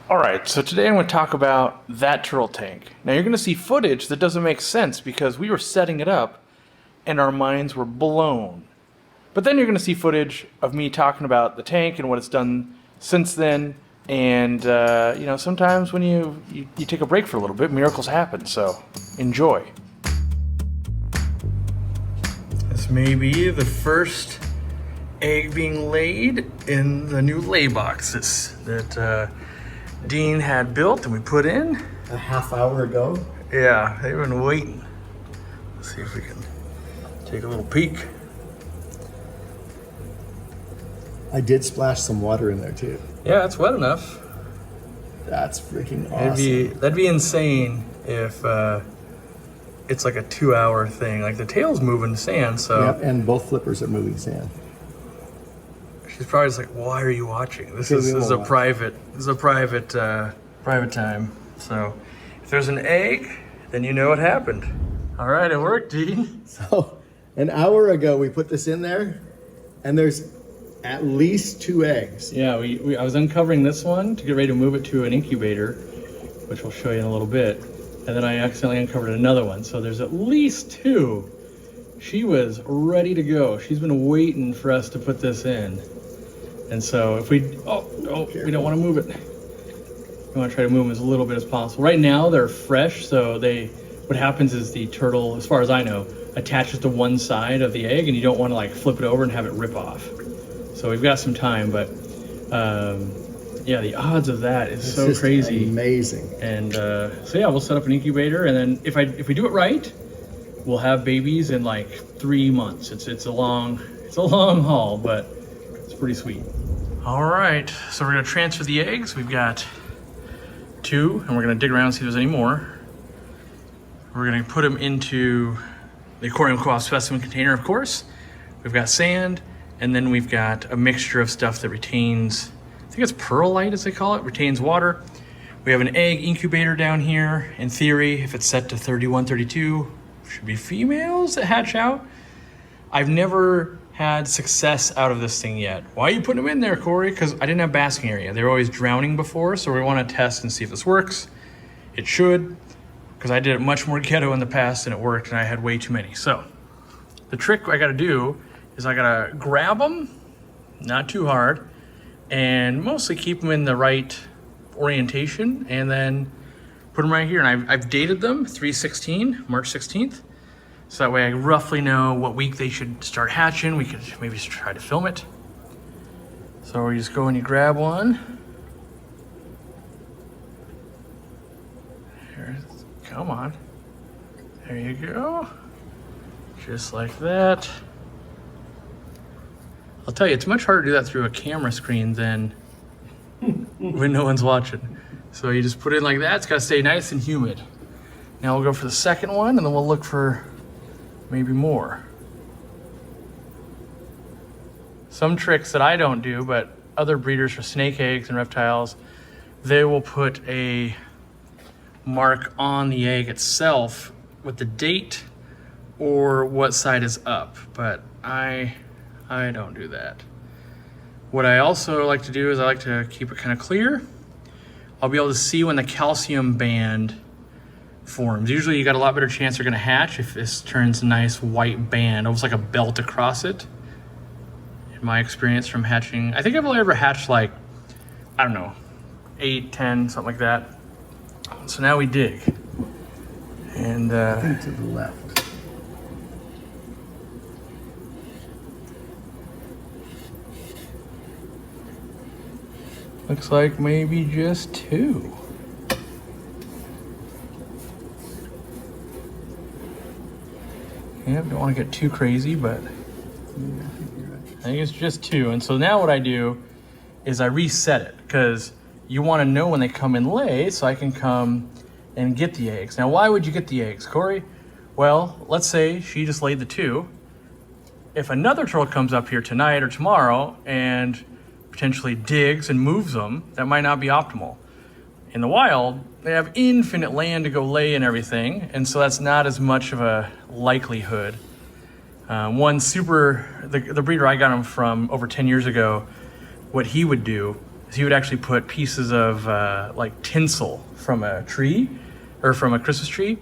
All right, so today I'm going to talk about that turtle tank. Now you're going to see footage that doesn't make sense because we were setting it up and our minds were blown. But then you're going to see footage of me talking about the tank and what it's done since then. And, sometimes when you take a break for a little bit, miracles happen. So enjoy. This may be the first egg being laid in the new lay boxes that Dean had built and we put in. A half hour ago? Yeah, they've been waiting. Let's see if we can take a little peek. I did splash some water in there too. Yeah, it's wet enough. That's freaking awesome. That'd be insane if it's like a 2-hour thing. Like the tail's moving sand, so. Yep, and both flippers are moving sand. She's probably just like, why are you watching? This is a private time. So if there's an egg, then you know what happened. All right, it worked, Dean. So an hour ago we put this in there and there's at least 2 eggs. Yeah, I was uncovering this one to get ready to move it to an incubator, which we'll show you in a little bit. And then I accidentally uncovered another one. So there's at least 2. She was ready to go. She's been waiting for us to put this in. And so if we don't want to move it. We want to try to move them as little bit as possible. Right now they're fresh, so what happens is the turtle, as far as I know, attaches to one side of the egg and you don't want to like flip it over and have it rip off. So we've got some time, but yeah, the odds of that is so crazy. Amazing. And so yeah, we'll set up an incubator, and then if we do it right, we'll have babies in like 3 months. It's a long haul, but it's pretty sweet. All right, so we're gonna transfer the eggs. We've got 2, and we're gonna dig around and see if there's any more. We're gonna put them into the Aquariumcoop specimen container, of course. We've got sand, and then we've got a mixture of stuff that retains, I think it's perlite as they call it, retains water. We have an egg incubator down here. In theory, if it's set to 31, 32, should be females that hatch out. I've never had success out of this thing yet. Why are you putting them in there, Cory? Because I didn't have basking area. They were always drowning before, so we want to test and see if this works. It should, because I did it much more ghetto in the past and it worked, and I had way too many. So the trick I gotta do is I gotta grab them, not too hard, and mostly keep them in the right orientation, and then put them right here. And I've dated them 3/16, March 16th. So that way I roughly know what week they should start hatching. We could maybe try to film it. So you just go and you grab one. Here, come on. There you go. Just like that. I'll tell you, it's much harder to do that through a camera screen than when no one's watching. So you just put it in like that. It's gotta stay nice and humid. Now we'll go for the second one, and then we'll look for maybe more. Some tricks that I don't do, but other breeders for snake eggs and reptiles, they will put a mark on the egg itself with the date or what side is up, but I don't do that. What I also like to do is I like to keep it kind of clear. I'll be able to see when the calcium band forms. Usually you got a lot better chance they're gonna hatch if this turns a nice white band, almost like a belt across it. In my experience from hatching, I think I've only ever hatched like, I don't know, 8, 10, something like that. So now we dig. And I think to the left. looks like maybe just 2. Yep, don't want to get too crazy, but I think it's just 2. And so now what I do is I reset it, because you want to know when they come and lay so I can come and get the eggs. Now, why would you get the eggs, Cory? Well, let's say she just laid the 2. If another turtle comes up here tonight or tomorrow and potentially digs and moves them, that might not be optimal. In the wild, they have infinite land to go lay and everything, and so that's not as much of a likelihood. The breeder I got him from over 10 years ago, what he would do is he would actually put pieces of like tinsel from a tree or from a Christmas tree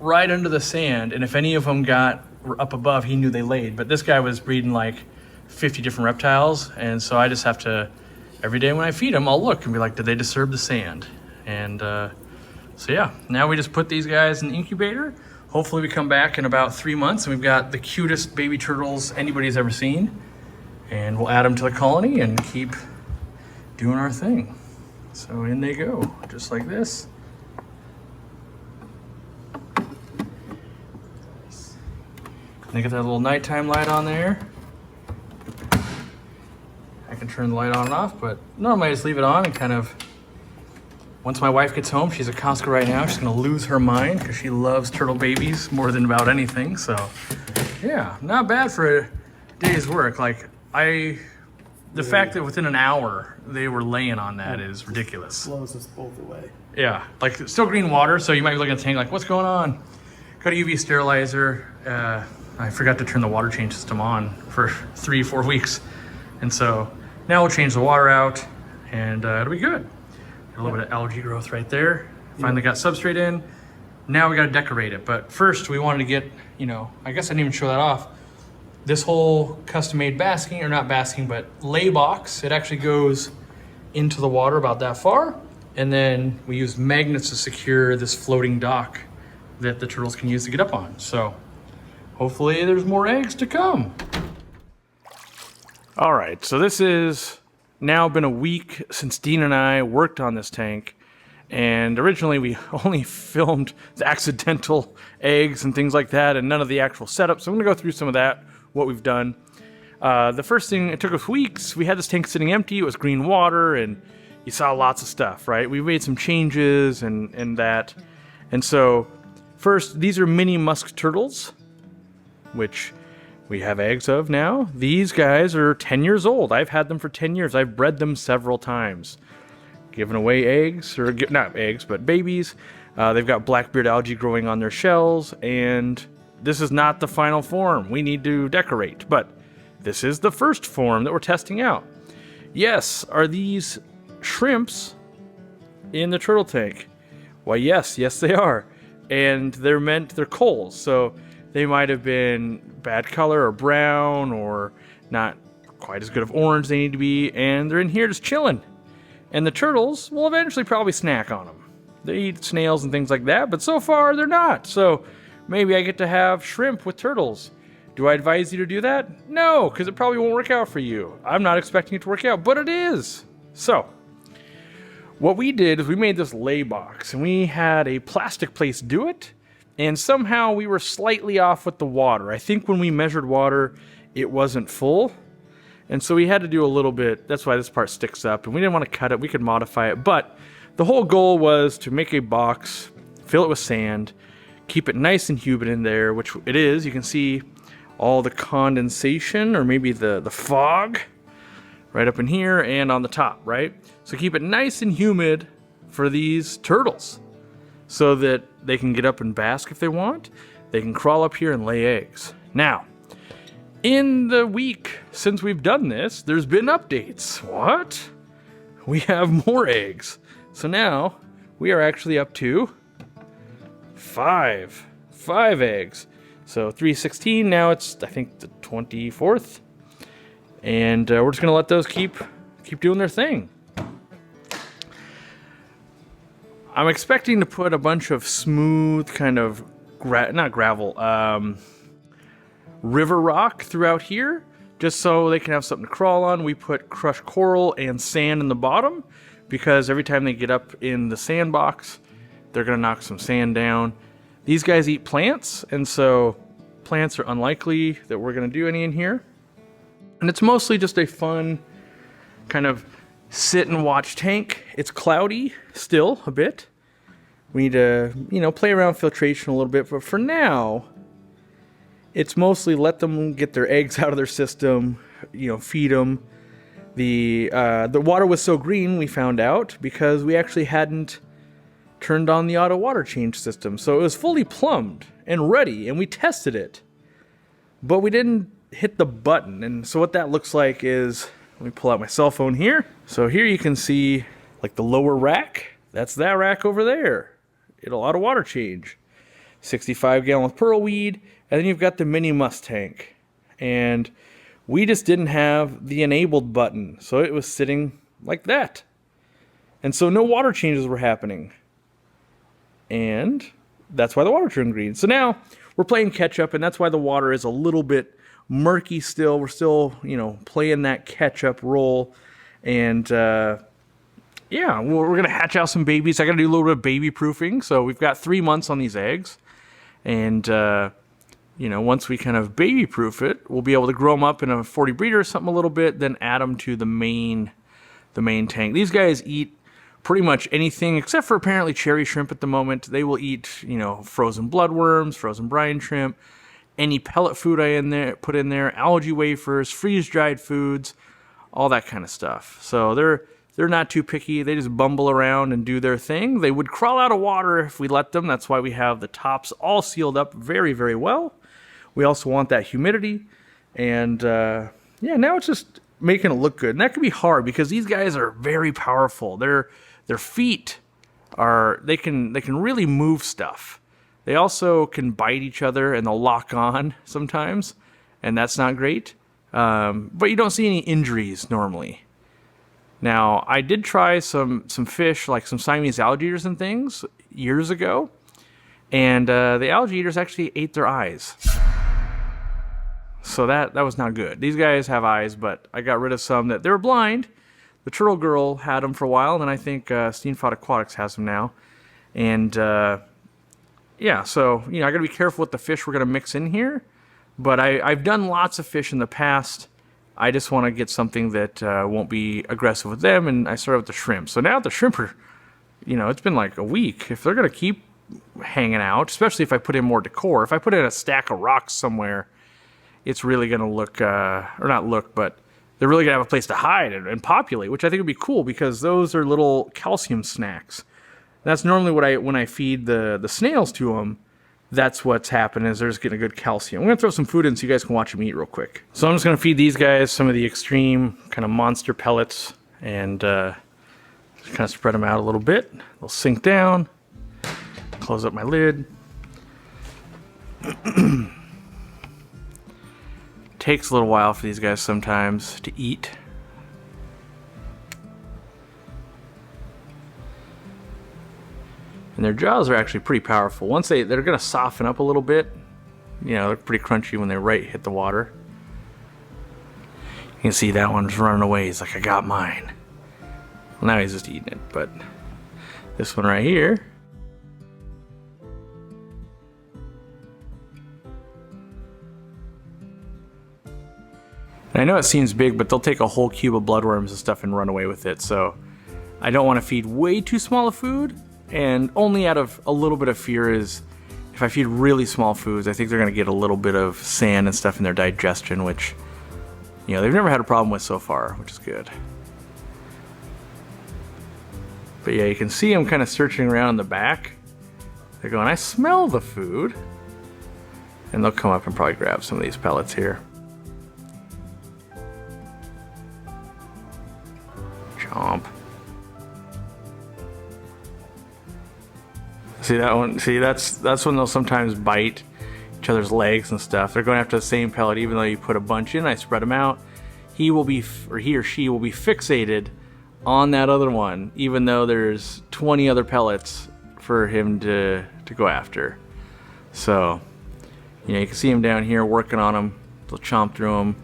right under the sand, and if any of them got up above, he knew they laid. But this guy was breeding like 50 different reptiles, and so I just have to, every day when I feed them, I'll look and be like, did they disturb the sand? And so yeah, now we just put these guys in the incubator. Hopefully we come back in about 3 months and we've got the cutest baby turtles anybody's ever seen, and we'll add them to the colony and keep doing our thing. So in they go, just like this. They get that little nighttime light on there. I can turn the light on and off, but normally I just leave it on and kind of, once my wife gets home, she's at Costco right now, she's gonna lose her mind because she loves turtle babies more than about anything. So yeah, not bad for a day's work. Like the fact that within an hour they were laying on that is ridiculous. Blows us both away. Yeah, like still green water, so you might be looking at the tank like, what's going on? Got a UV sterilizer. I forgot to turn the water change system on for 3-4 weeks. And so now we'll change the water out and it'll be good. Got a little bit of algae growth right there. Finally got substrate in. Now we got to decorate it. But first we wanted to get, you know, I guess I didn't even show that off. This whole custom made basking, or not basking, but lay box, it actually goes into the water about that far. And then we use magnets to secure this floating dock that the turtles can use to get up on. So hopefully there's more eggs to come. All right, so this is now been a week since Dean and I worked on this tank. And originally we only filmed the accidental eggs and things like that and none of the actual setup. So I'm gonna go through some of that, what we've done. The first thing, it took us weeks. We had this tank sitting empty, it was green water, and you saw lots of stuff, right? We made some changes and that. And so first, these are mini Musk turtles, which we have eggs of now. These guys are 10 years old. I've had them for 10 years. I've bred them several times. Given away eggs, or not eggs, but babies. They've got blackbeard algae growing on their shells, and this is not the final form. We need to decorate, but this is the first form that we're testing out. Yes, are these shrimps in the turtle tank? Why, yes, they are. And they're coals, so they might have been bad color or brown or not quite as good of orange they need to be, and they're in here just chilling. And the turtles will eventually probably snack on them. They eat snails and things like that, but so far they're not. So maybe I get to have shrimp with turtles. Do I advise you to do that? No, because it probably won't work out for you. I'm not expecting it to work out, but it is. So what we did is we made this lay box, and we had a plastic place do it, and somehow we were slightly off with the water. I think when we measured water, it wasn't full, and so we had to do a little bit. That's why this part sticks up, and we didn't want to cut it. We could modify it, but the whole goal was to make a box, fill it with sand, keep it nice and humid in there, which it is. You can see all the condensation, or maybe the fog, right up in here and on the top, right? So keep it nice and humid for these turtles so that they can get up and bask if they want. They can crawl up here and lay eggs. Now, in the week since we've done this, there's been updates. What? We have more eggs. So now we are actually up to 5 eggs. So 316, now it's, I think, the 24th. And we're just gonna let those keep doing their thing. I'm expecting to put a bunch of smooth kind of not gravel, river rock throughout here, just so they can have something to crawl on. We put crushed coral and sand in the bottom because every time they get up in the sandbox, they're gonna knock some sand down. These guys eat plants, and so plants are unlikely that we're gonna do any in here. And it's mostly just a fun kind of sit and watch tank. It's cloudy still a bit. We need to, play around filtration a little bit, but for now, it's mostly let them get their eggs out of their system, feed them. The water was so green, we found out, because we actually hadn't turned on the auto water change system. So it was fully plumbed and ready, and we tested it, but we didn't hit the button. And so what that looks like is Let me pull out my cell phone here. So here you can see like the lower rack. That's that rack over there. It'll auto water change. 65-gallon pearl weed. And then you've got the mini Musk tank. And we just didn't have the enabled button. So it was sitting like that. And so no water changes were happening. And that's why the water turned green. So now we're playing catch up, and that's why the water is a little bit murky still. We're still, you know, playing that catch up role. And yeah, we're going to hatch out some babies. I got to do a little bit of baby proofing. So we've got 3 months on these eggs. And, you know, once we kind of baby proof it, we'll be able to grow them up in a 40 breeder or something a little bit, then add them to the main tank. These guys eat pretty much anything except for apparently cherry shrimp at the moment. They will eat, you know, frozen bloodworms, frozen brine shrimp, any pellet food put in there, algae wafers, freeze-dried foods, all that kind of stuff. So they're not too picky. They just bumble around and do their thing. They would crawl out of water if we let them. That's why we have the tops all sealed up very, very well. We also want that humidity. And yeah, now it's just making it look good. And that can be hard because these guys are very powerful. Their feet they can really move stuff. They also can bite each other and they'll lock on sometimes, and that's not great. But you don't see any injuries normally. Now, I did try some fish, like some Siamese algae eaters and things, years ago, and the algae eaters actually ate their eyes. So that was not good. These guys have eyes, but I got rid of some that they were blind. The turtle girl had them for a while, and then I think Steenfod Aquatics has them now. And yeah, so you know, I got to be careful with the fish we're going to mix in here. But I've done lots of fish in the past. I just want to get something that won't be aggressive with them, and I started with the shrimp. So now the shrimp are, you know, it's been like a week. If they're going to keep hanging out, especially if I put in more decor, if I put in a stack of rocks somewhere, it's really going to look, or not look, but they're really going to have a place to hide and populate, which I think would be cool because those are little calcium snacks. That's normally what when I feed the snails to them. That's what's happening, is they're just getting a good calcium. I'm going to throw some food in so you guys can watch them eat real quick. So I'm just going to feed these guys some of the extreme kind of monster pellets and just kind of spread them out a little bit. They'll sink down. Close up my lid. Takes a little while for these guys sometimes to eat. And their jaws are actually pretty powerful. Once they're going to soften up a little bit, you know, they're pretty crunchy when they hit the water. You can see that one's running away. He's like, I got mine. Well, now he's just eating it. But this one right here, and I know it seems big, but they'll take a whole cube of bloodworms and stuff and run away with it. So I don't want to feed way too small of food. And only out of a little bit of fear is if I feed really small foods, I think they're going to get a little bit of sand and stuff in their digestion, which, you know, they've never had a problem with so far, which is good. But yeah, you can see them kind of searching around in the back. They're going, I smell the food. And they'll come up and probably grab some of these pellets here. Chomp. See that one? See, that's when they'll sometimes bite each other's legs and stuff. They're going after the same pellet, even though you put a bunch in. I spread them out. He or she will be fixated on that other one, even though there's 20 other pellets for him to go after. So, you know, you can see him down here working on them. They'll chomp through them,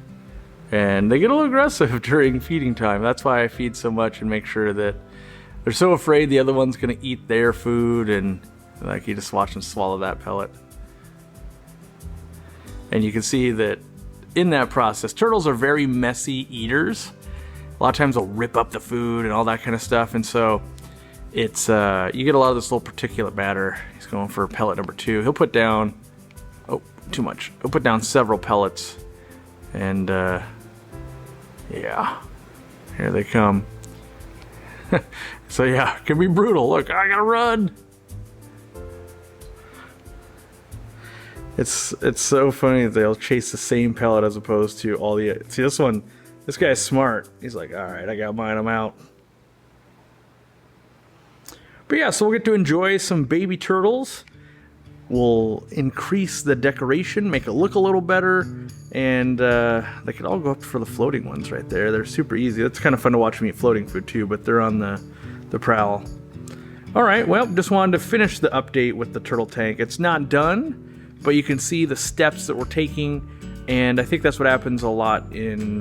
and they get a little aggressive during feeding time. That's why I feed so much and make sure that they're so afraid the other one's going to eat their food, and like you just watch them swallow that pellet. And you can see that in that process, turtles are very messy eaters. A lot of times they'll rip up the food and all that kind of stuff, and so it's you get a lot of this little particulate matter. He's going for pellet number 2. He'll put down, oh, too much. He'll put down several pellets, and yeah, here they come. So yeah, it can be brutal. Look, I gotta run. It's so funny that they'll chase the same pellet as opposed to all the. See, this one This guy's smart. He's like, all right, I got mine, I'm out. But yeah, so we'll get to enjoy some baby turtles. We'll increase the decoration, make it look a little better, and they could all go up for the floating ones right there. They're super easy. It's kind of fun to watch them eat floating food too, but they're on the prowl. All right, well, just wanted to finish the update with the turtle tank. It's not done, but you can see the steps that we're taking, and I think that's what happens a lot in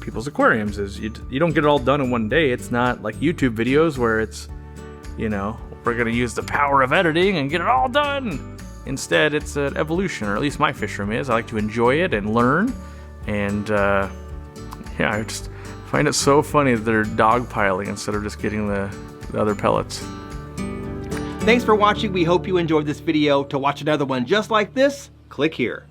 people's aquariums is you don't get it all done in one day. It's not like YouTube videos where it's, you know, we're gonna use the power of editing and get it all done. Instead, it's an evolution, or at least my fish room is. I like to enjoy it and learn, and yeah, I just find it so funny that they're dogpiling instead of just getting the other pellets. Thanks for watching. We hope you enjoyed this video. To watch another one just like this, click here.